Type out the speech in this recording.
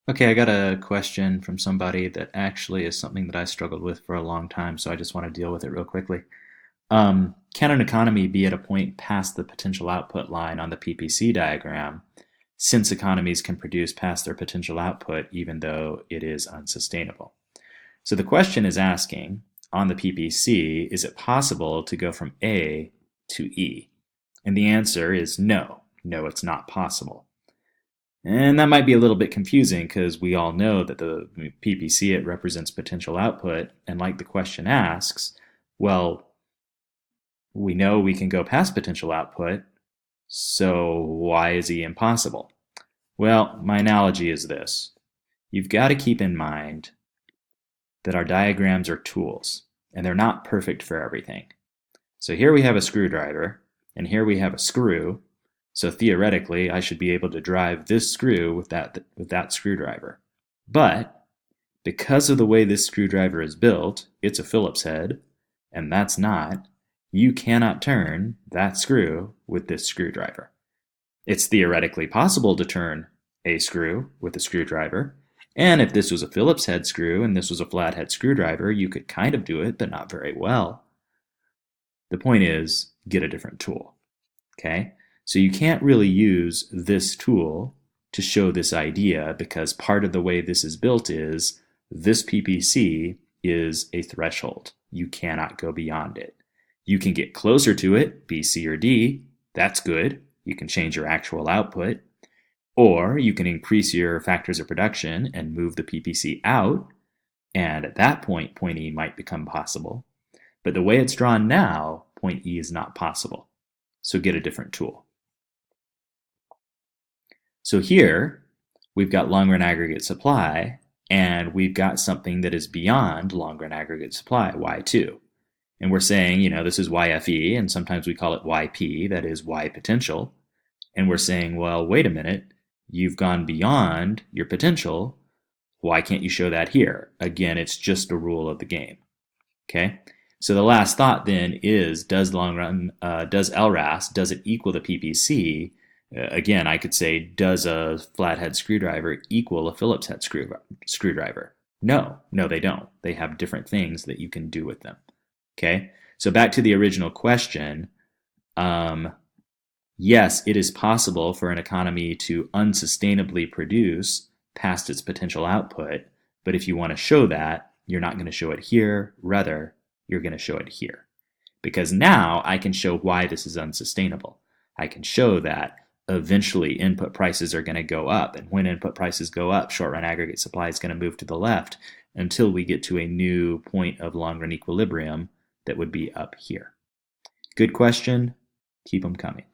Okay, I got a question from somebody that actually is something that I struggled with for a long time, so I just want to deal with it real quickly. Can an economy be at a point past the potential output line on the PPC diagram, since economies can produce past their potential output even though it is unsustainable? So the question is asking, on the PPC, is it possible to go from A to E? And the answer is no. No, it's not possible. And that might be a little bit confusing because we all know that the PPC, it represents potential output. And like the question asks, well, we know we can go past potential output, so why is E impossible? Well, my analogy is this. You've got to keep in mind that our diagrams are tools, and they're not perfect for everything. So here we have a screwdriver, and here we have a screw. So theoretically, I should be able to drive this screw with that screwdriver. But because of the way this screwdriver is built, it's a Phillips head, and that's not, you cannot turn that screw with this screwdriver. It's theoretically possible to turn a screw with a screwdriver, and if this was a Phillips head screw and this was a flathead screwdriver, you could kind of do it, but not very well. The point is, get a different tool. Okay? So you can't really use this tool to show this idea because part of the way this is built is this PPC is a threshold. You cannot go beyond it. You can get closer to it, B, C, or D. That's good. You can change your actual output. Or you can increase your factors of production and move the PPC out. And at that point, point E might become possible. But the way it's drawn now, point E is not possible. So get a different tool. So here, we've got long-run aggregate supply, and we've got something that is beyond long-run aggregate supply, Y2. And we're saying, this is YFE, and sometimes we call it YP, that is Y potential. And we're saying, well, wait a minute, you've gone beyond your potential. Why can't you show that here? Again, it's just a rule of the game. Okay? So the last thought then is, does LRAS, does it equal the PPC? Again, I could say, does a flathead screwdriver equal a Phillips head screwdriver? No, they don't. They have different things that you can do with them. Okay, so back to the original question. Yes, it is possible for an economy to unsustainably produce past its potential output, but if you want to show that, you're not going to show it here. Rather, you're going to show it here. Because now I can show why this is unsustainable. I can show that eventually input prices are going to go up, and when input prices go up, short-run aggregate supply is going to move to the left until we get to a new point of long-run equilibrium that would be up here. Good question. Keep them coming.